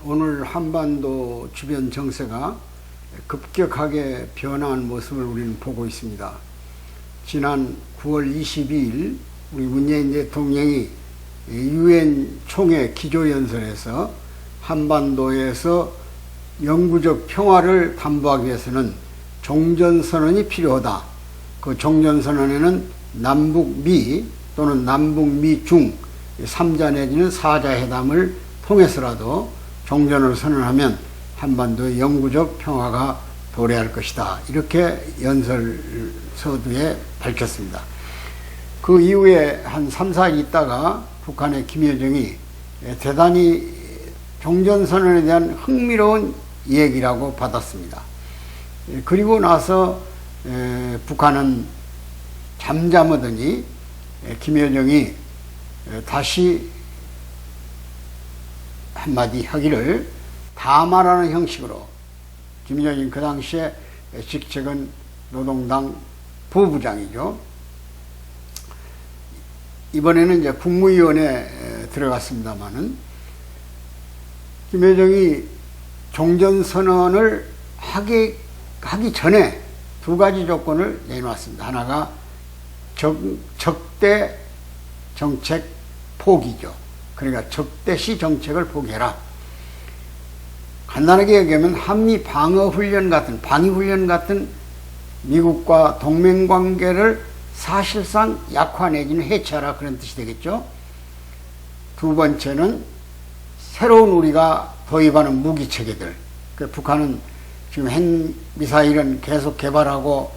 오늘 한반도 주변 정세가 급격하게 변화한 모습을 우리는 보고 있습니다. 지난 9월 22일 우리 문재인 대통령이 UN 총회 기조연설에서 한반도에서 영구적 평화를 담보하기 위해서는 종전선언이 필요하다. 그 종전선언에는 남북미 또는 남북미중 3자 내지는 4자 회담을 통해서라도 종전을 선언하면 한반도의 영구적 평화가 도래할 것이다. 이렇게 연설 서두에 밝혔습니다. 그 이후에 한 3, 4일 있다가 북한의 김여정이 대단히 종전선언에 대한 흥미로운 얘기라고 받았습니다. 그리고 나서 북한은 잠잠하더니 김여정이 다시 한마디 하기를 다 말하는 형식으로, 김여정이 그 당시에 직책은 노동당 부부장이죠. 이번에는 이제 국무위원회에 들어갔습니다마는 김여정이 종전선언을 하기 전에 두 가지 조건을 내놓았습니다. 하나가 적대 정책 포기죠. 그러니까 적대시 정책을 포기해라. 간단하게 얘기하면 한미 방어훈련 같은, 방위훈련 같은 미국과 동맹관계를 사실상 약화 내지는 해체하라, 그런 뜻이 되겠죠. 두 번째는 새로운 우리가 도입하는 무기체계들, 북한은 지금 핵미사일은 계속 개발하고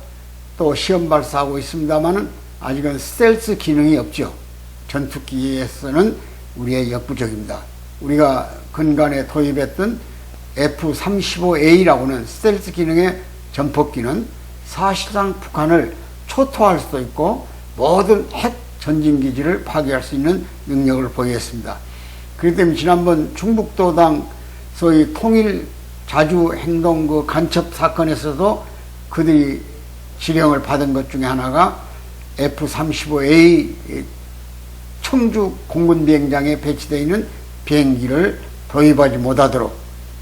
또 시험 발사하고 있습니다만은 아직은 스텔스 기능이 없죠. 전투기에서는 우리의 역부족입니다. 우리가 근간에 도입했던 F-35A라고는 스텔스 기능의 전폭기는 사실상 북한을 초토화할 수도 있고 모든 핵 전진기지를 파괴할 수 있는 능력을 보유했습니다. 그렇기 때문에 지난번 충북도당 소위 통일 자주 행동 그 간첩 사건에서도 그들이 지령을 받은 것 중에 하나가 F-35A 청주 공군 비행장에 배치되어 있는 비행기를 도입하지 못하도록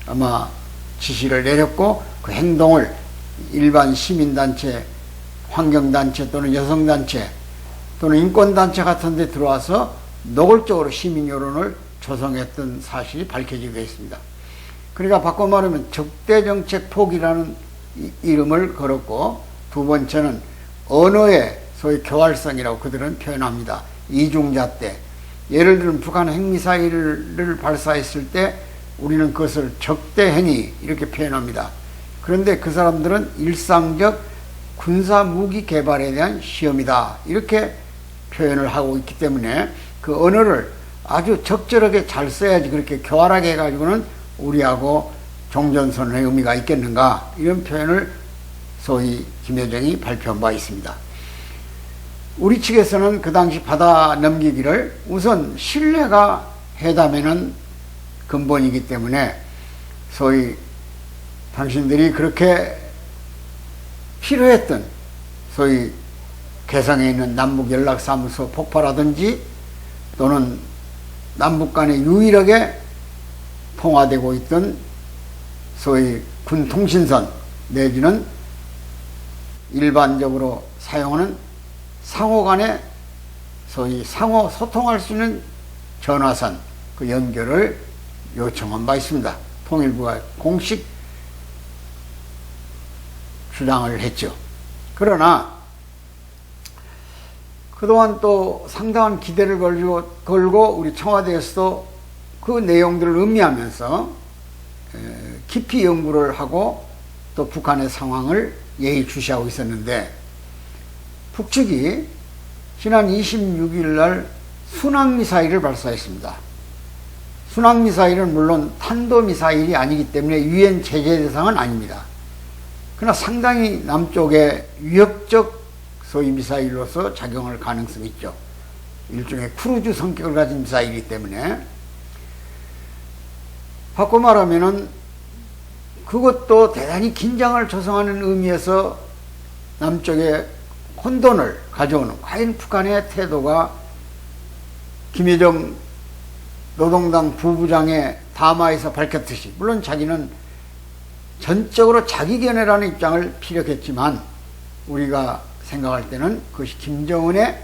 아마 지시를 내렸고, 그 행동을 일반 시민단체, 환경단체 또는 여성단체 또는 인권단체 같은 데 들어와서 노골적으로 시민 여론을 조성했던 사실이 밝혀지게 있습니다. 그러니까 바꿔 말하면 적대정책 포기라는 이름을 걸었고, 두 번째는 언어의 소위 교활성이라고 그들은 표현합니다. 이중잣대. 예를 들면 북한 핵미사일을 발사했을 때 우리는 그것을 적대행위 이렇게 표현합니다. 그런데 그 사람들은 일상적 군사무기 개발에 대한 시험이다 이렇게 표현을 하고 있기 때문에 그 언어를 아주 적절하게 잘 써야지 그렇게 교활하게 해가지고는 우리하고 종전선언의 의미가 있겠는가, 이런 표현을 소위 김여정이 발표한 바 있습니다. 우리 측에서는 그 당시 받아 넘기기를 우선 신뢰가 회담에는 근본이기 때문에 소위 당신들이 그렇게 필요했던 소위 개성에 있는 남북연락사무소 폭파라든지 또는 남북 간에 유일하게 통화되고 있던 소위 군통신선 내지는 일반적으로 사용하는 상호 간에 소위 상호 소통할 수 있는 전화선 그 연결을 요청한 바 있습니다. 통일부가 공식 주장을 했죠. 그러나 그동안 또 상당한 기대를 걸고 우리 청와대에서도 그 내용들을 음미하면서 깊이 연구를 하고 또 북한의 상황을 예의주시하고 있었는데, 북측이 지난 26일 날 순항미사일을 발사했습니다. 순항미사일은 물론 탄도미사일이 아니기 때문에 유엔 제재 대상은 아닙니다. 그러나 상당히 남쪽에 위협적 소위 미사일로서 작용할 가능성이 있죠. 일종의 크루즈 성격을 가진 미사일이기 때문에. 바꿔 말하면은 그것도 대단히 긴장을 조성하는 의미에서 남쪽에 혼돈을 가져오는, 과연 북한의 태도가 김여정 노동당 부부장의 담화에서 밝혔듯이, 물론 자기는 전적으로 자기 견해라는 입장을 피력했지만 우리가 생각할 때는 그것이 김정은의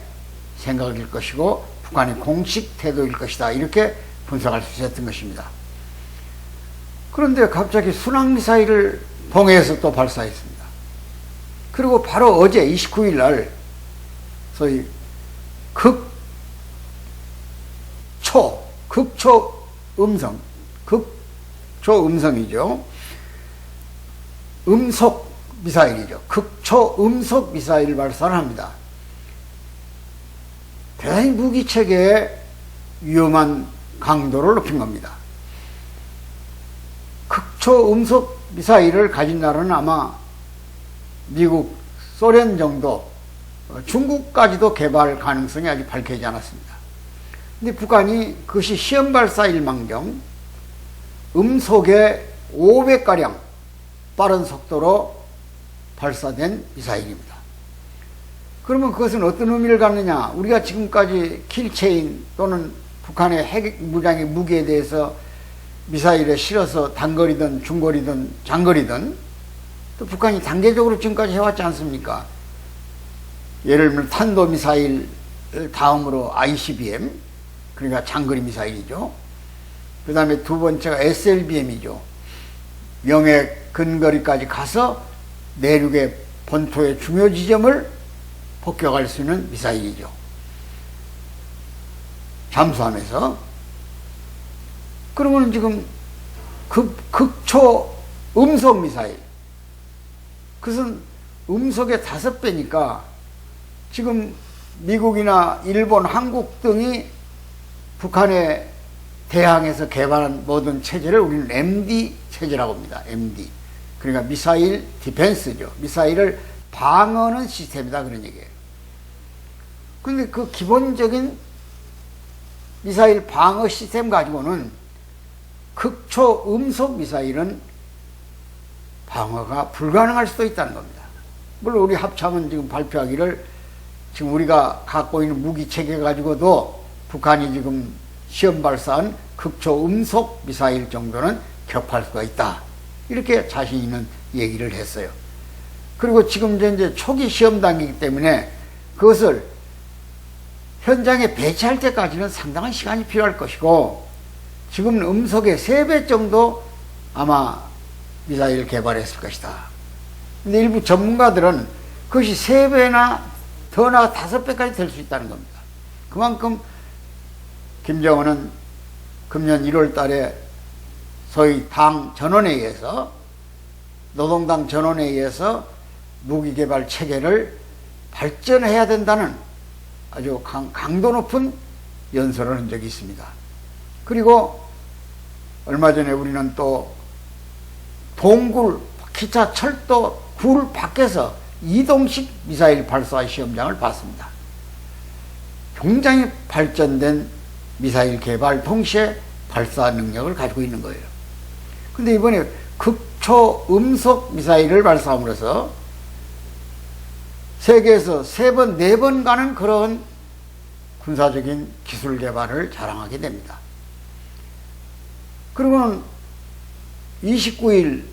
생각일 것이고 북한의 공식 태도일 것이다, 이렇게 분석할 수 있었던 것입니다. 그런데 갑자기 순항미사일을 봉해에서 또 발사했습니다. 그리고 바로 어제 29일 날 소위 극초음성이죠. 음속 미사일이죠. 극초음속 미사일 발사를 합니다. 대단히 무기체계의 위험한 강도를 높인 겁니다. 극초음속 미사일을 가진 나라는 아마 미국, 소련 정도, 중국까지도 개발 가능성이 아직 밝혀지지 않았습니다. 근데 북한이 그것이 시험 발사일망정 음속의 5배가량 빠른 속도로 발사된 미사일입니다. 그러면 그것은 어떤 의미를 갖느냐? 우리가 지금까지 킬체인 또는 북한의 핵 무장의 무기에 대해서 미사일에 실어서 단거리든 중거리든 장거리든 또 북한이 단계적으로 지금까지 해왔지 않습니까? 예를 들면 탄도미사일 다음으로 ICBM, 그러니까 장거리 미사일이죠. 그 다음에 두 번째가 SLBM이죠. 영해 근거리까지 가서 내륙의 본토의 중요 지점을 폭격할 수 있는 미사일이죠. 잠수함에서. 그러면 지금 극초 음속 미사일, 그것은 음속의 5배니까 지금 미국이나 일본, 한국 등이 북한에 대항해서 개발한 모든 체제를 우리는 MD 체제라고 합니다. MD. 그러니까 미사일 디펜스죠. 미사일을 방어하는 시스템이다, 그런 얘기예요. 근데 그 기본적인 미사일 방어 시스템 가지고는 극초 음속 미사일은 방어가 불가능할 수도 있다는 겁니다. 물론 우리 합참은 지금 발표하기를 지금 우리가 갖고 있는 무기 체계 가지고도 북한이 지금 시험 발사한 극초 음속 미사일 정도는 격파할 수가 있다, 이렇게 자신 있는 얘기를 했어요. 그리고 지금 이제 초기 시험 단계이기 때문에 그것을 현장에 배치할 때까지는 상당한 시간이 필요할 것이고, 지금 음속의 3배 정도 아마 미사일 개발했을 것이다. 근데 일부 전문가들은 그것이 3배나 더 나아 5배까지 될 수 있다는 겁니다. 그만큼 김정은은 금년 1월 달에 소위 당 전원에 의해서, 노동당 전원에 의해서 무기개발 체계를 발전해야 된다는 아주 강도 높은 연설을 한 적이 있습니다. 그리고 얼마 전에 우리는 또 동굴, 기차, 철도, 굴 밖에서 이동식 미사일 발사 시험장을 봤습니다. 굉장히 발전된 미사일 개발 동시에 발사 능력을 가지고 있는 거예요. 근데 이번에 극초음속 미사일을 발사함으로써 세계에서 3번, 4번 가는 그런 군사적인 기술 개발을 자랑하게 됩니다. 그러면 29일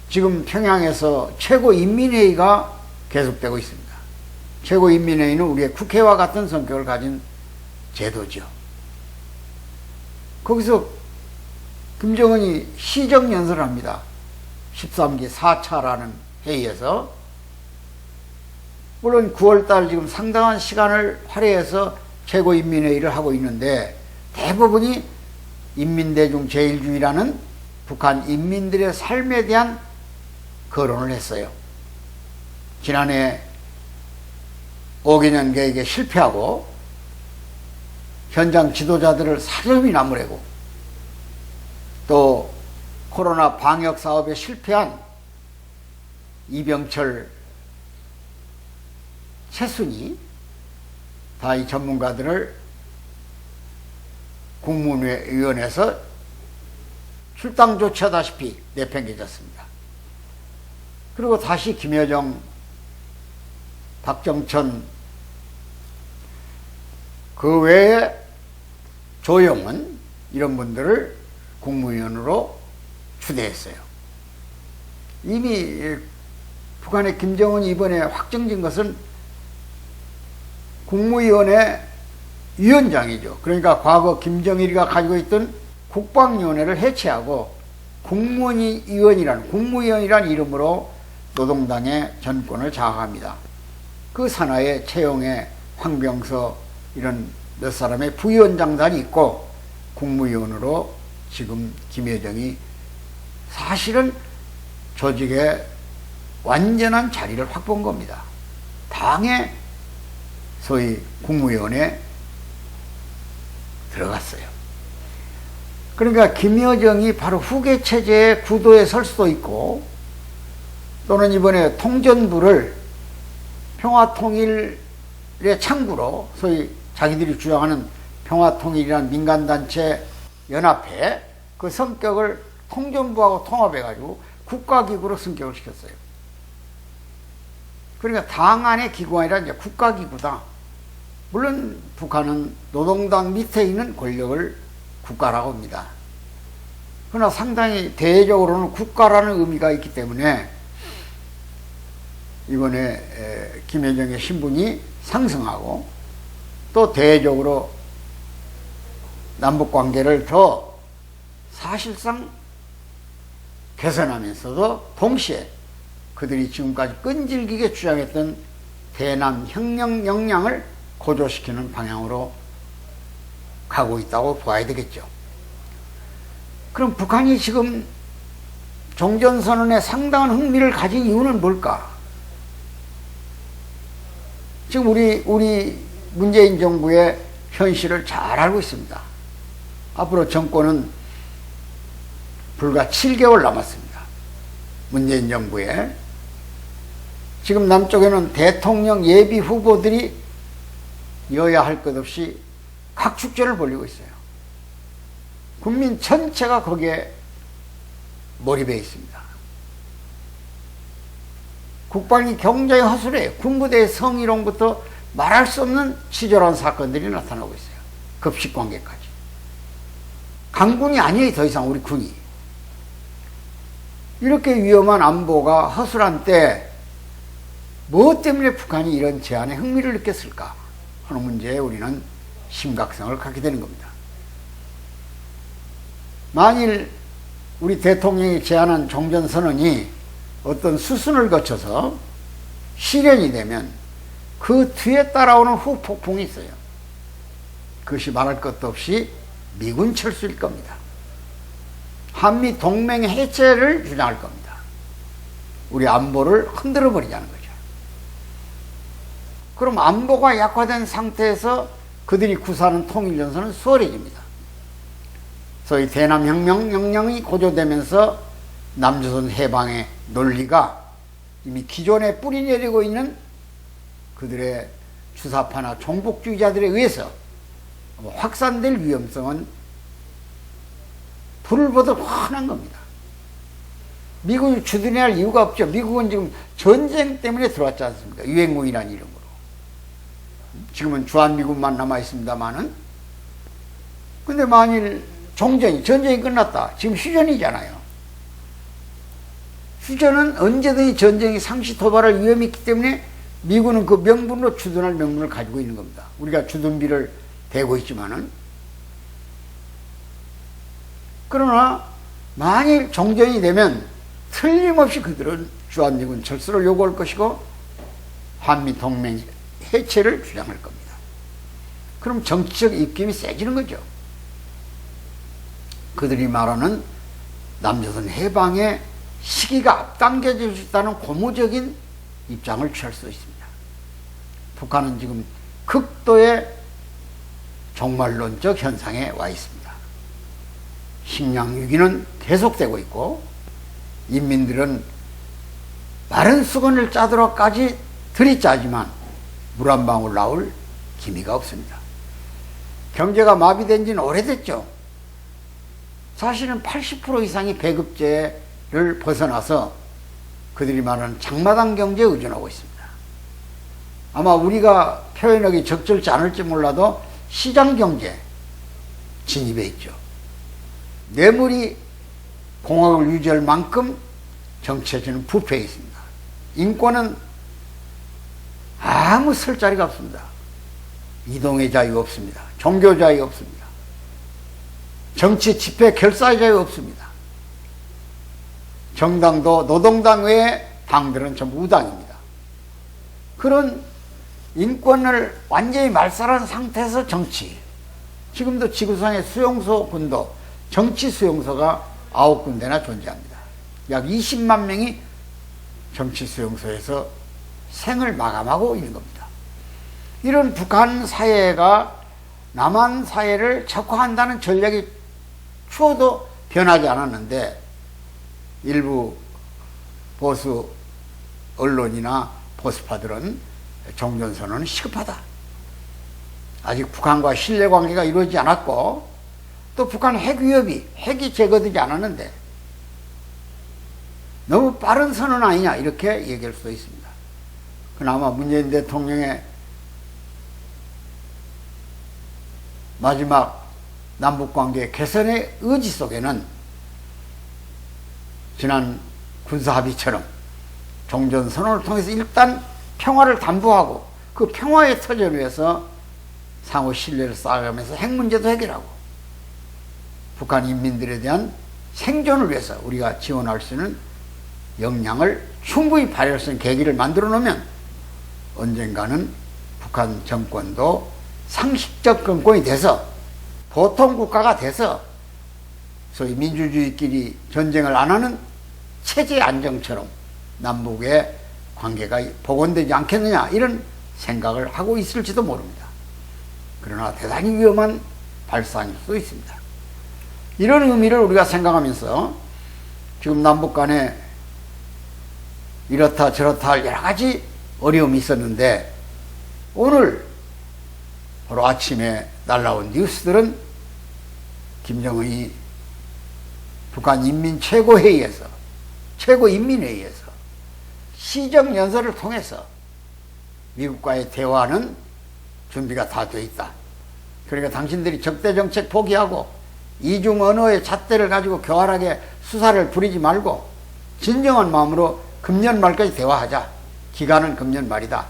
지금 평양에서 최고인민회의가 계속되고 있습니다. 최고인민회의는 우리의 국회와 같은 성격을 가진 제도죠. 거기서 김정은이 시정연설을 합니다. 13기 4차라는 회의에서. 물론 9월달 지금 상당한 시간을 할애해서 최고인민회의를 하고 있는데 대부분이 인민대중 제일주의라는 북한 인민들의 삶에 대한 거론을 했어요. 지난해 5개년 계획에 실패하고 현장 지도자들을 사정이 나무래고 또 코로나 방역 사업에 실패한 이병철, 최순희 다 이 전문가들을 국무위원회에서 출당 조치하다시피 내팽개쳤습니다. 그리고 다시 김여정, 박정천, 그 외에 조용은 이런 분들을 국무위원으로 추대했어요. 이미 북한의 김정은이 이번에 확정진 것은 국무위원회 위원장이죠. 그러니까 과거 김정일이가 가지고 있던 국방위원회를 해체하고 국무위원이라는 이름으로 노동당의 전권을 장악합니다. 그 산하에 최영애, 황병서 이런 몇 사람의 부위원장단이 있고 국무위원으로 지금 김여정이 사실은 조직의 완전한 자리를 확보한 겁니다. 당의 소위 국무위원회에 들어갔어요. 그러니까 김여정이 바로 후계 체제의 구도에 설 수도 있고 또는 이번에 통전부를 평화통일의 창구로 소위 자기들이 주장하는 평화통일이라는 민간단체 연합회 그 성격을 통전부하고 통합해가지고 국가기구로 승격을 시켰어요. 그러니까 당 안의 기구가 아니라 이제 국가기구다. 물론 북한은 노동당 밑에 있는 권력을 국가라고 합니다. 그러나 상당히 대외적으로는 국가라는 의미가 있기 때문에 이번에 김여정의 신분이 상승하고 또 대외적으로 남북관계를 더 사실상 개선하면서도 동시에 그들이 지금까지 끈질기게 주장했던 대남 혁명 역량을 고조시키는 방향으로 가고 있다고 봐야 되겠죠. 그럼 북한이 지금 종전선언에 상당한 흥미를 가진 이유는 뭘까? 지금 우리 문재인 정부의 현실을 잘 알고 있습니다. 앞으로 정권은 불과 7개월 남았습니다. 문재인 정부에. 지금 남쪽에는 대통령 예비 후보들이 여야 할 것 없이 각 축제를 벌이고 있어요. 국민 전체가 거기에 몰입해 있습니다. 국방이 굉장히 허술해요. 군부대의 성희롱부터 말할 수 없는 치졸한 사건들이 나타나고 있어요. 급식관계까지. 강군이 아니에요. 더 이상 우리 군이. 이렇게 위험한 안보가 허술한 때 무엇 때문에 북한이 이런 제안에 흥미를 느꼈을까 하는 문제에 우리는 심각성을 갖게 되는 겁니다. 만일 우리 대통령이 제안한 종전선언이 어떤 수순을 거쳐서 실현이 되면 그 뒤에 따라오는 후폭풍이 있어요. 그것이 말할 것도 없이 미군 철수일 겁니다. 한미 동맹 해체를 주장할 겁니다. 우리 안보를 흔들어 버리자는 거죠. 그럼 안보가 약화된 상태에서 그들이 구사하는 통일전선은 수월해집니다. 소위 대남혁명 역량이 고조되면서 남조선 해방의 논리가 이미 기존에 뿌리 내리고 있는 그들의 주사파나 종북주의자들에 의해서 확산될 위험성은 불을 보듯 환한 겁니다. 미국이 주둔해야 할 이유가 없죠. 미국은 지금 전쟁 때문에 들어왔지 않습니까? 유엔군이라는 이름으로. 지금은 주한미군만 남아있습니다만은. 근데 만일 전쟁이 끝났다. 지금 휴전이잖아요. 휴전은 언제든지 전쟁이 상시 도발할 위험이 있기 때문에 미군은 그 명분으로 주둔할 명분을 가지고 있는 겁니다. 우리가 주둔비를 대고 있지만은. 그러나 만일 종전이 되면 틀림없이 그들은 주한미군 철수를 요구할 것이고 한미 동맹 해체를 주장할 겁니다. 그럼 정치적 입김이 세지는 거죠. 그들이 말하는 남조선 해방의 시기가 앞당겨질 수 있다는 고무적인 입장을 취할 수 있습니다. 북한은 지금 극도의 종말론적 현상에 와 있습니다. 식량 위기는 계속되고 있고 인민들은 마른 수건을 짜도록까지 들이짜지만 물 한 방울 나올 기미가 없습니다. 경제가 마비된 지는 오래됐죠. 사실은 80% 이상이 배급제를 벗어나서 그들이 말하는 장마당 경제에 의존하고 있습니다. 아마 우리가 표현하기 적절치 않을지 몰라도 시장 경제 진입해 있죠. 뇌물이 공화국을 유지할 만큼 정치체제는 부패해 있습니다. 인권은 아무 설 자리가 없습니다. 이동의 자유가 없습니다. 종교 자유가 없습니다. 정치 집회 결사의 자유가 없습니다. 정당도 노동당 외에 당들은 전부 우당입니다. 그런 인권을 완전히 말살한 상태에서 정치, 지금도 지구상의 수용소 군도 정치 수용소가 9군데나 존재합니다. 약 20만 명이 정치 수용소에서 생을 마감하고 있는 겁니다. 이런 북한 사회가 남한 사회를 적화한다는 전략이 추호도 변하지 않았는데 일부 보수 언론이나 보수파들은 종전선언은 시급하다. 아직 북한과 신뢰관계가 이루어지지 않았고 또 북한 핵이 제거되지 않았는데 너무 빠른 선언 아니냐 이렇게 얘기할 수도 있습니다. 그나마 문재인 대통령의 마지막 남북관계 개선의 의지 속에는 지난 군사합의처럼 종전선언을 통해서 일단 평화를 담보하고 그 평화의 터전을 위해서 상호 신뢰를 쌓아가면서 핵 문제도 해결하고 북한 인민들에 대한 생존을 위해서 우리가 지원할 수 있는 역량을 충분히 발휘할 수 있는 계기를 만들어 놓으면 언젠가는 북한 정권도 상식적 정권이 돼서 보통 국가가 돼서 소위 민주주의끼리 전쟁을 안 하는 체제 안정처럼 남북의 관계가 복원되지 않겠느냐 이런 생각을 하고 있을지도 모릅니다. 그러나 대단히 위험한 발상일 수도 있습니다. 이런 의미를 우리가 생각하면서 지금 남북 간에 이렇다 저렇다 할 여러 가지 어려움이 있었는데 오늘 바로 아침에 날라온 뉴스들은 김정은이 북한 인민 최고회의에서 최고인민회의에서 시정연설을 통해서 미국과의 대화는 준비가 다 돼 있다. 그러니까 당신들이 적대정책 포기하고 이중 언어의 잣대를 가지고 교활하게 수사를 부리지 말고 진정한 마음으로 금년 말까지 대화하자. 기간은 금년 말이다.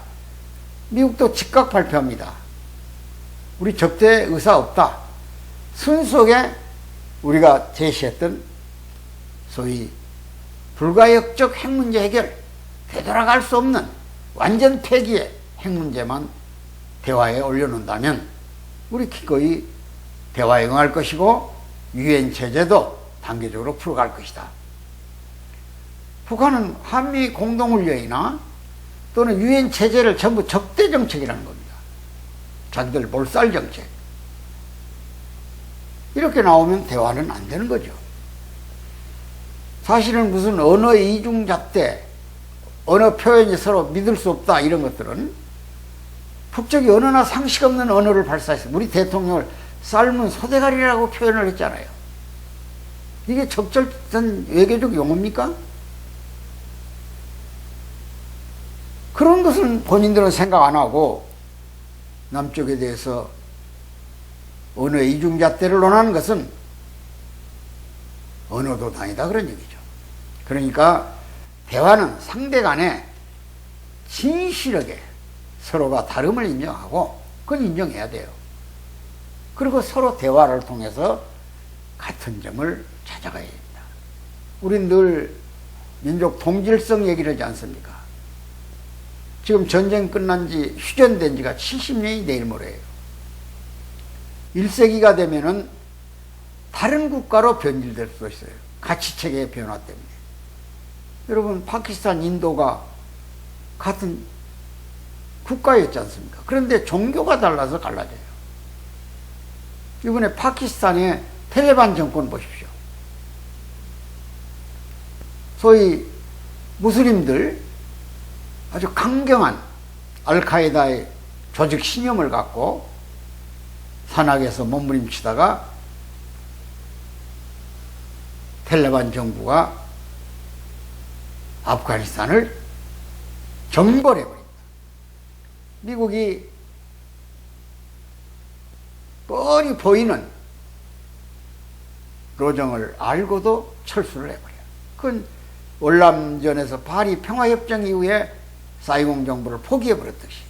미국도 즉각 발표합니다. 우리 적대 의사 없다. 순속에 우리가 제시했던 소위 불가역적 핵 문제 해결, 되돌아갈 수 없는 완전 폐기의 핵 문제만 대화에 올려놓는다면 우리 기꺼이 대화에 응할 것이고 유엔 체제도 단계적으로 풀어갈 것이다. 북한은 한미 공동훈련이나 또는 유엔 체제를 전부 적대 정책이라는 겁니다. 자기들 몰살 정책. 이렇게 나오면 대화는 안 되는 거죠. 사실은 무슨 언어의 이중잣대, 언어 표현이 서로 믿을 수 없다 이런 것들은 북쪽이 언어나 상식 없는 언어를 발사했어요. 우리 대통령을 삶은 소대가리라고 표현을 했잖아요. 이게 적절한 외교적 용어입니까? 그런 것은 본인들은 생각 안 하고 남쪽에 대해서 언어의 이중잣대를 논하는 것은 언어도단이다 그런 얘기죠. 그러니까 대화는 상대 간에 진실하게 서로가 다름을 인정하고 그건 인정해야 돼요. 그리고 서로 대화를 통해서 같은 점을 찾아가야 됩니다. 우린 늘 민족 동질성 얘기를 하지 않습니까? 지금 전쟁 끝난 지 휴전된 지가 70년이 내일 모레예요. 1세기가 되면은 다른 국가로 변질될 수 있어요. 가치체계의 변화 때문에. 여러분 파키스탄, 인도가 같은 국가였지 않습니까? 그런데 종교가 달라서 갈라져요. 이번에 파키스탄의 탈레반 정권 보십시오. 소위 무슬림들 아주 강경한 알카에다의 조직 신념을 갖고 산악에서 몸부림치다가 탈레반 정부가 아프가니스탄을 정벌해버립니다. 미국이 뻔히 보이는 로정을 알고도 철수를 해버려요. 그건 월남전에서 파리 평화협정 이후에 사이공 정부를 포기해버렸듯이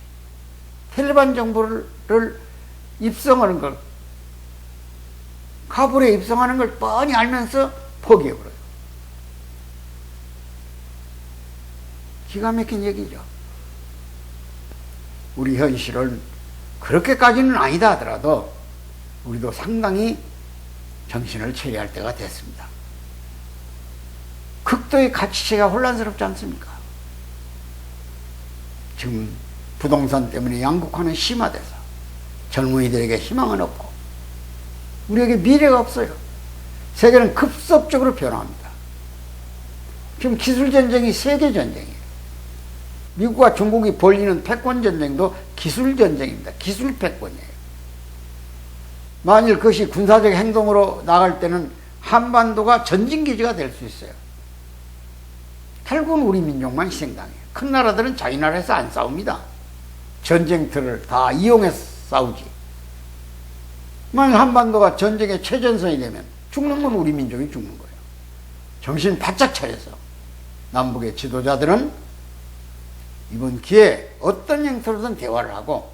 텔레반 정부를 입성하는 걸, 카불에 입성하는 걸 뻔히 알면서 포기해버려요. 기가 막힌 얘기죠. 우리 현실은 그렇게까지는 아니다 하더라도 우리도 상당히 정신을 차려야 할 때가 됐습니다. 극도의 가치체가 혼란스럽지 않습니까? 지금 부동산 때문에 양극화는 심화돼서 젊은이들에게 희망은 없고 우리에게 미래가 없어요. 세계는 급속적으로 변화합니다. 지금 기술전쟁이 세계전쟁이에요. 미국과 중국이 벌이는 패권전쟁도 기술전쟁입니다. 기술 패권이에요. 만일 그것이 군사적 행동으로 나갈 때는 한반도가 전진기지가 될 수 있어요. 결국은 우리 민족만 희생당해요. 큰 나라들은 자기 나라에서 안 싸웁니다. 전쟁터를 다 이용해서 싸우지. 만일 한반도가 전쟁의 최전선이 되면 죽는 건 우리 민족이 죽는 거예요. 정신 바짝 차려서 남북의 지도자들은 이번 기회에 어떤 형태로든 대화를 하고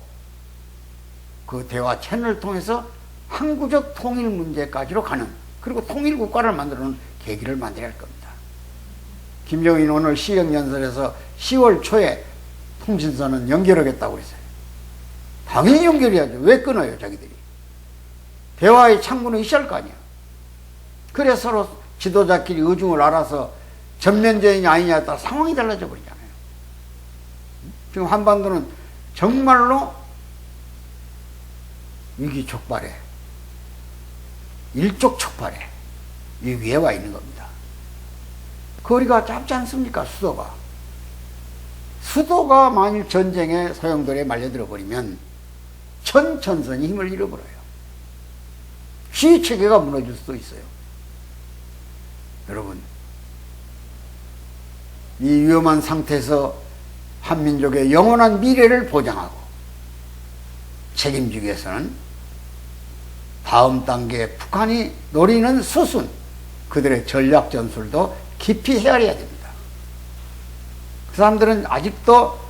그 대화 채널을 통해서 항구적 통일 문제까지로 가는, 그리고 통일 국가를 만들어놓은 계기를 만들어야 할 겁니다. 김정인 오늘 시정연설에서 10월 초에 통신선은 연결하겠다고 그랬어요. 당연히 연결해야죠. 왜 끊어요, 자기들이? 대화의 창구는 있어야 할 거 아니야. 그래 서로 지도자끼리 의중을 알아서 전면전이냐 아니냐에 따라 상황이 달라져 버리잖아요. 지금 한반도는 정말로 위기 촉발에, 일촉촉발에 위기에 와 있는 겁니다. 거리가 짧지 않습니까? 수도가 만일 전쟁의 소용돌이에 말려들어 버리면 전선이 힘을 잃어버려요. 시체계가 무너질 수도 있어요. 여러분, 이 위험한 상태에서 한민족의 영원한 미래를 보장하고 책임지기 위해서는 다음 단계 북한이 노리는 수순, 그들의 전략 전술도 깊이 헤아려야 됩니다. 그 사람들은 아직도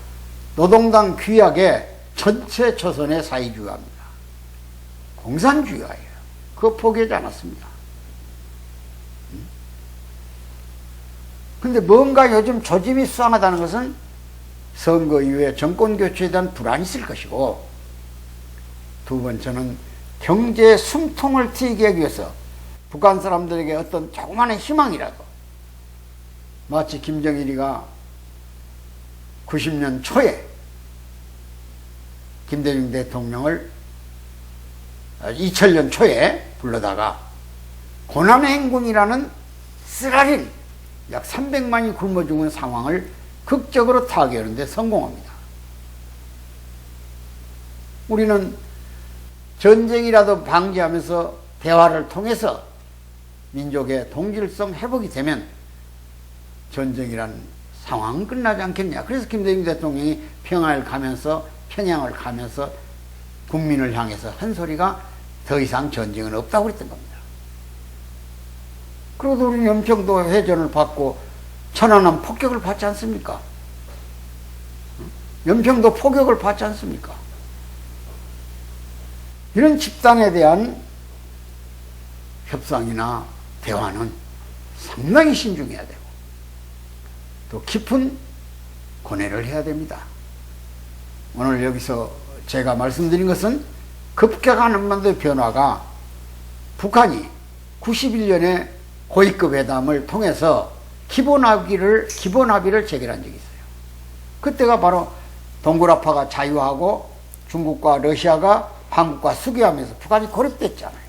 노동당 규약에 전체 조선의 사회주의화입니다. 공산주의화예요. 그거 포기하지 않았습니다. 근데 뭔가 요즘 조짐이 수상하다는 것은 선거 이후에 정권 교체에 대한 불안이 있을 것이고, 두 번째는 경제 숨통을 트이게 하기 위해서 북한 사람들에게 어떤 조그마한 희망이라도, 마치 김정일이가 90년 초에 김대중 대통령을 2000년 초에 불러다가 고난의 행군이라는 쓰라린 약 300만이 굶어 죽은 상황을 극적으로 타개하는 데 성공합니다. 우리는 전쟁이라도 방지하면서 대화를 통해서 민족의 동질성 회복이 되면 전쟁이라는 상황은 끝나지 않겠냐. 그래서 김대중 대통령이 평양을 가면서 국민을 향해서 한 소리가 더 이상 전쟁은 없다고 그랬던 겁니다. 그래도 우리는 염평도 해전을 받고 천안함 폭격을 받지 않습니까? 연평도 포격을 받지 않습니까? 이런 집단에 대한 협상이나 대화는 상당히 신중해야 되고 또 깊은 고뇌를 해야 됩니다. 오늘 여기서 제가 말씀드린 것은 급격한 한반도의 변화가 북한이 91년에 고위급 회담을 통해서 기본 합의를 체결한 적이 있어요. 그때가 바로 동굴아파가 자유하고 중국과 러시아가 한국과 수교하면서 북한이 고립됐잖아요.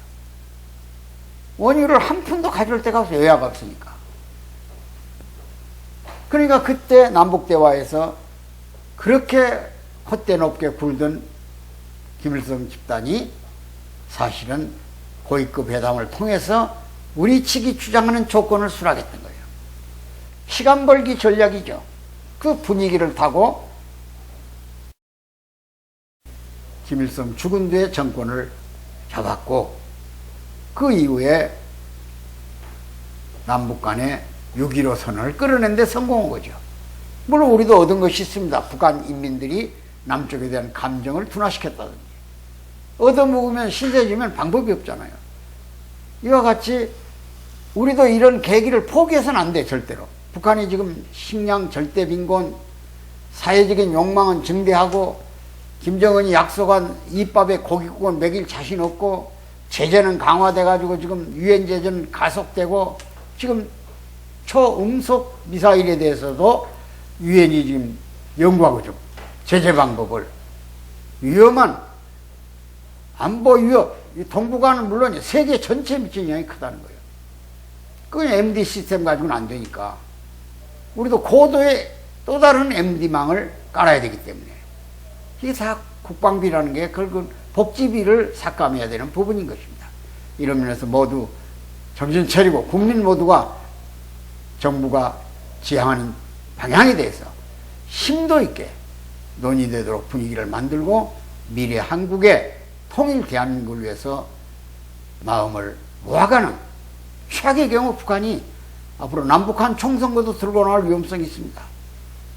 원유를 한 푼도 가져올 데가 없어요. 여야가 없으니까. 그러니까 그때 남북대화에서 그렇게 콧대 높게 굴던 김일성 집단이 사실은 고위급 회담을 통해서 우리 측이 주장하는 조건을 수락했던 거예요. 시간 벌기 전략이죠. 그 분위기를 타고 김일성 죽은 뒤에 정권을 잡았고, 그 이후에 남북 간에 6.15 선언을 끌어낸 데 성공한 거죠. 물론 우리도 얻은 것이 있습니다. 북한 인민들이 남쪽에 대한 감정을 둔화시켰다든지. 얻어먹으면 신세지면 방법이 없잖아요. 이와 같이 우리도 이런 계기를 포기해서는 안 돼, 절대로. 북한이 지금 식량 절대 빈곤, 사회적인 욕망은 증대하고, 김정은이 약속한 이밥에 고깃국은 먹일 자신 없고, 제재는 강화돼가지고 지금 유엔 제재는 가속되고, 지금 초음속 미사일에 대해서도 유엔이 지금 연구하고 있죠. 제재 방법을. 위험한 안보 위협, 동북아는 물론 세계 전체에 미치는 영향이 크다는 거예요. 그건 MD 시스템 가지고는 안 되니까. 우리도 고도의 또 다른 MD망을 깔아야 되기 때문에. 이게 다 국방비라는 게 결국은 복지비를 삭감해야 되는 부분인 것입니다. 이런 면에서 모두 정신 차리고 국민 모두가 정부가 지향하는 방향에 대해서 심도 있게 논의되도록 분위기를 만들고 미래 한국의 통일 대한민국을 위해서 마음을 모아가는, 최악의 경우 북한이 앞으로 남북한 총선거도 들고 나올 위험성이 있습니다.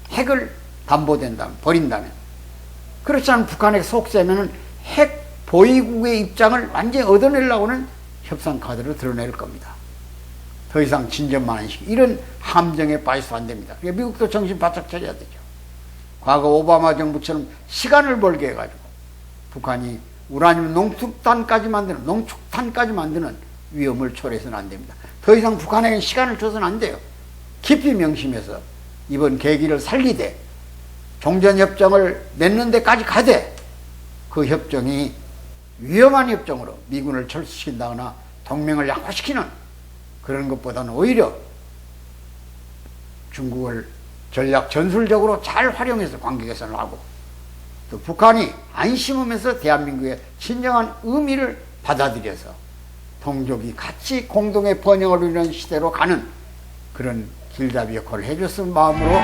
핵을 담보된다면, 버린다면. 그렇지 않으면 북한의 속세면은 핵 보위국의 입장을 완전히 얻어내려고 하는 협상 카드를 드러낼 겁니다. 더 이상 진전만한 시기, 이런 함정에 빠져서 안 됩니다. 그러니까 미국도 정신 바짝 차려야 되죠. 과거 오바마 정부처럼 시간을 벌게 해가지고 북한이 우라늄 농축탄까지 만드는 위험을 초래해서는 안 됩니다. 더 이상 북한에게 시간을 줘서는 안 돼요. 깊이 명심해서 이번 계기를 살리되 종전협정을 맺는 데까지 가되, 그 협정이 위험한 협정으로 미군을 철수시킨다거나 동맹을 약화시키는 그런 것보다는 오히려 중국을 전략 전술적으로 잘 활용해서 관계 개선을 하고, 또 북한이 안심하면서 대한민국의 진정한 의미를 받아들여서 동족이 같이 공동의 번영을 이루는 시대로 가는 그런 길잡이 역할을 해줬을 마음으로